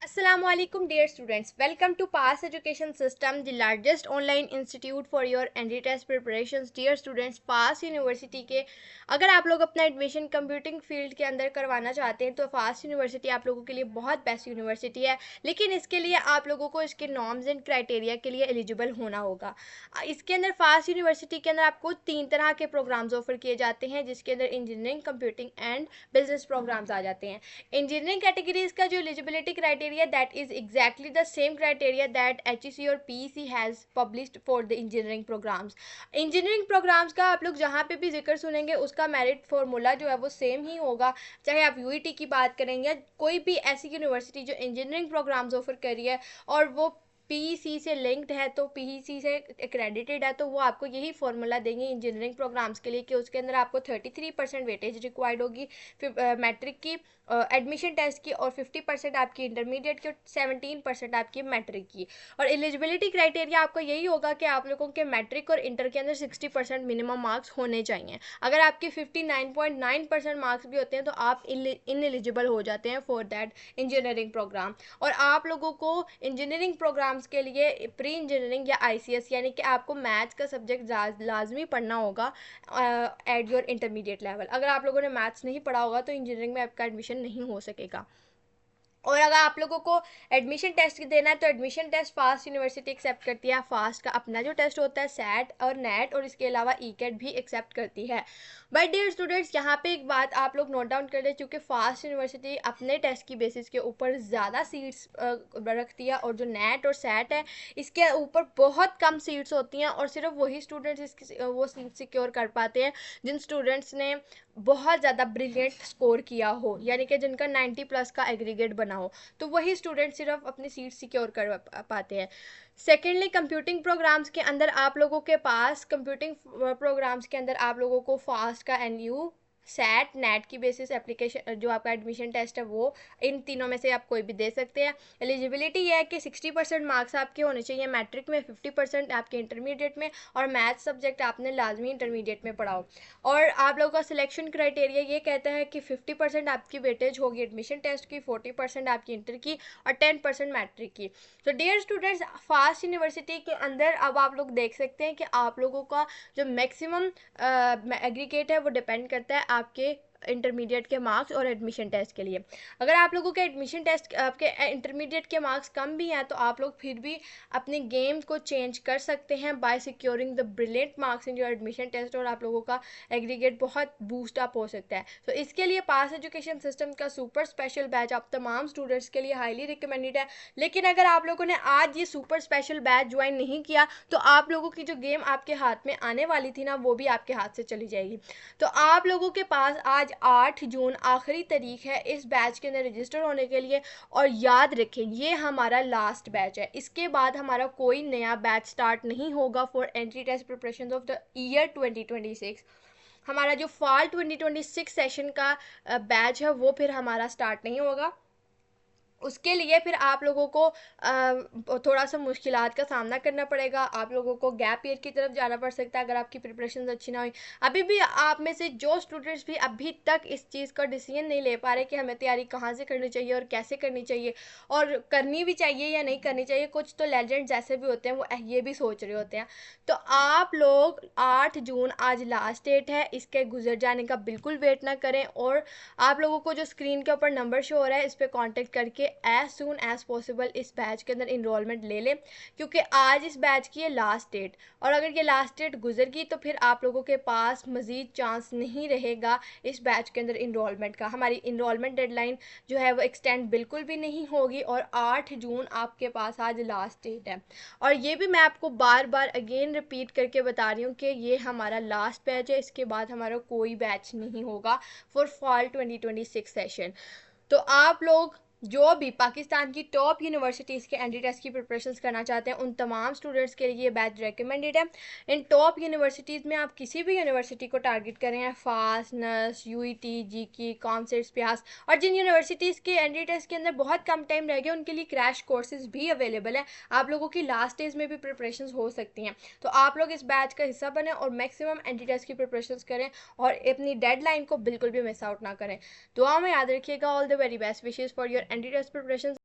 Assalamualaikum dear students, welcome to Pass Education System, the largest online institute for your ND test preparations. Dear students, pass university के अगर आप लोग अपना admission computing field के अंदर करवाना चाहते हैं तो पास यूनिवर्सिटी आप लोगों के लिए बहुत बेस्ट यूनिवर्सिटी है, लेकिन इसके लिए आप लोगों को इसके नॉर्म्स एंड क्राइटेरिया के लिए एलिजिबल होना होगा। इसके अंदर पास यूनिवर्सिटी के अंदर आपको 3 तरह के प्रोग्राम्स ऑफर किए जाते हैं, जिसके अंदर engineering, computing and business programs आ जाते हैं। इंजीनियरिंग कैटेगरीज का जो eligibility criteria that is exactly the same criteria that HEC और PEC has published for the engineering programs. Engineering programs का आप लोग जहाँ पे भी जिक्र सुनेंगे उसका मेरिट फॉर्मूला जो है वो सेम ही होगा, चाहे आप यूईटी की बात करेंगे या कोई भी ऐसी यूनिवर्सिटी जो इंजीनियरिंग प्रोग्राम्स ऑफर कर रही है और वो पीईसी से लिंक्ड है, तो पीईसी से एक्रेडिटेड है, तो वो आपको यही फॉर्मूला देंगे इंजीनियरिंग प्रोग्राम्स के लिए कि उसके अंदर आपको 33% वेटेज रिक्वायर्ड होगी मैट्रिक की, एडमिशन टेस्ट की, और 50% आपकी इंटरमीडिएट की और 17% आपकी मैट्रिक की। और एलिजिबिलिटी क्राइटेरिया आपको यही होगा कि आप लोगों के मैट्रिक और इंटर के अंदर 60% मिनिमम मार्क्स होने चाहिए। अगर आपके 59.9% मार्क्स भी होते हैं तो आप इनएलिजिबल हो जाते हैं फॉर दैट इंजीनियरिंग प्रोग्राम। और आप लोगों को इंजीनियरिंग प्रोग्राम्स के लिए प्री इंजीनियरिंग या आईसीएस यानी कि आपको मैथ्स का सब्जेक्ट लाजमी पढ़ना होगा एट योर इंटरमीडिएट लेवल। अगर आप लोगों ने मैथ्स नहीं पढ़ा होगा तो इंजीनियरिंग में आपका एडमिशन नहीं हो सकेगा। और अगर आप लोगों को एडमिशन टेस्ट देना है तो admission test FAST university accept करती है। फास्ट का अपना जो टेस्ट होता है सैट और नेट, और इसके अलावा ईकेट भी एक्सेप्ट करती है। बट डियर स्टूडेंट्स, यहाँ पे एक बात आप लोग नोट डाउन कर लें, क्योंकि फास्ट यूनिवर्सिटी अपने टेस्ट की बेसिस के ऊपर ज़्यादा सीट्स रखती है, और जो नेट और सैट है इसके ऊपर बहुत कम सीट्स होती हैं, और सिर्फ वही स्टूडेंट्स वो सीट सिक्योर कर पाते हैं जिन स्टूडेंट्स ने बहुत ज़्यादा ब्रिलियंट स्कोर किया हो, यानी कि जिनका 90+ का एग्रीगेट बना हो, तो वही स्टूडेंट सिर्फ अपनी सीट सिक्योर कर पाते हैं। सेकेंडली, कंप्यूटिंग प्रोग्राम्स के अंदर आप लोगों के पास कंप्यूटिंग प्रोग्राम्स के अंदर आप लोगों को फास्ट का एनयू, सैट, नेट की बेसिस एप्लीकेशन जो आपका एडमिशन टेस्ट है वो इन तीनों में से आप कोई भी दे सकते हैं। एलिजिबिलिटी ये है कि 60% मार्क्स आपके होने चाहिए मैट्रिक में, 50% आपके इंटरमीडिएट में, और मैथ सब्जेक्ट आपने लाजमी इंटरमीडिएट में पढ़ा हो। और आप लोगों का सिलेक्शन क्राइटेरिया ये कहता है कि 50% आपकी वेटेज होगी एडमिशन टेस्ट की, 40% आपकी इंटर की, और 10% मैट्रिक की। तो डियर स्टूडेंट्स, फास्ट यूनिवर्सिटी के अंदर अब आप लोग देख सकते हैं कि आप लोगों का जो मैक्सिमम एग्रीगेट है वो डिपेंड करता है आपके इंटरमीडिएट के मार्क्स और एडमिशन टेस्ट के लिए। अगर आप लोगों के एडमिशन टेस्ट आपके इंटरमीडिएट के मार्क्स कम भी हैं तो आप लोग फिर भी अपने गेम को चेंज कर सकते हैं by securing the brilliant marks in your admission test, और आप लोगों का एग्रीगेट बहुत बूस्ट अप हो सकता है। तो इसके लिए पास एजुकेशन सिस्टम का सुपर स्पेशल बैच आप तमाम स्टूडेंट्स के लिए हाईली रिकमेंडेड है। लेकिन अगर आप लोगों ने आज ये सुपर स्पेशल बैच ज्वाइन नहीं किया तो आप लोगों की जो गेम आपके हाथ में आने वाली थी ना, वो भी आपके हाथ से चली जाएगी। तो आप लोगों के पास आज 8 जून आखिरी तारीख है इस बैच के अंदर रजिस्टर होने के लिए, और याद रखें ये हमारा लास्ट बैच है। इसके बाद हमारा कोई नया बैच स्टार्ट नहीं होगा for entry test preparation of the year 2026। हमारा जो फॉल 2026 सेशन का बैच है वो फिर हमारा स्टार्ट नहीं होगा। उसके लिए फिर आप लोगों को थोड़ा सा मुश्किलात का सामना करना पड़ेगा, आप लोगों को गैप ईयर की तरफ जाना पड़ सकता है अगर आपकी प्रिपरेशन अच्छी ना हुई। अभी भी आप में से जो स्टूडेंट्स भी अभी तक इस चीज़ का डिसीजन नहीं ले पा रहे कि हमें तैयारी कहाँ से करनी चाहिए और कैसे करनी चाहिए और करनी भी चाहिए या नहीं करनी चाहिए, कुछ तो लेजेंड्स ऐसे भी होते हैं वो ये भी सोच रहे होते हैं, तो आप लोग 8 जून आज लास्ट डेट है, इसके गुजर जाने का बिल्कुल वेट ना करें, और आप लोगों को जो स्क्रीन के ऊपर नंबर शो हो रहा है इस पर कॉन्टेक्ट करके एज सून एज पॉसिबल इस बैच के अंदर इनरोलमेंट ले लें, क्योंकि आज इस बैच की है लास्ट डेट, और अगर ये लास्ट डेट गुजर गई तो फिर आप लोगों के पास मज़ीद चांस नहीं रहेगा इस बैच के अंदर इनरोलमेंट का। हमारी इनरोलमेंट डेडलाइन जो है वो एक्सटेंड बिल्कुल भी नहीं होगी, और 8 जून आपके पास आज लास्ट डेट है। और ये भी मैं आपको बार बार अगेन रिपीट करके बता रही हूँ कि ये हमारा लास्ट बैच है, इसके बाद हमारा कोई बैच नहीं होगा फॉर फॉल 2026 सेशन। तो आप लोग जो भी पाकिस्तान की टॉप यूनिवर्सिटीज़ के एंट्री टेस्ट की प्रिपरेशंस करना चाहते हैं उन तमाम स्टूडेंट्स के लिए ये बैच रिकमेंडेड है। इन टॉप यूनिवर्सिटीज़ में आप किसी भी यूनिवर्सिटी को टारगेट करें हैं, फास, नस, यूईटी, जीकी, कॉमसेट्स, प्यास, और जिन यूनिवर्सिटीज़ के एंट्री टेस्ट के अंदर बहुत कम टाइम रह गया उनके लिए क्रैश कोर्सेज भी अवेलेबल है। आप लोगों की लास्ट डेज में भी प्रिपरेशन हो सकती हैं, तो आप लोग इस बैच का हिस्सा बने और मैक्सिमम एंट्री टेस्ट की प्रिपरेशन करें और अपनी डेडलाइन को बिल्कुल भी मिस आउट ना करें। दुआ में याद रखिएगा। All the very best wishes for your entry test preparation.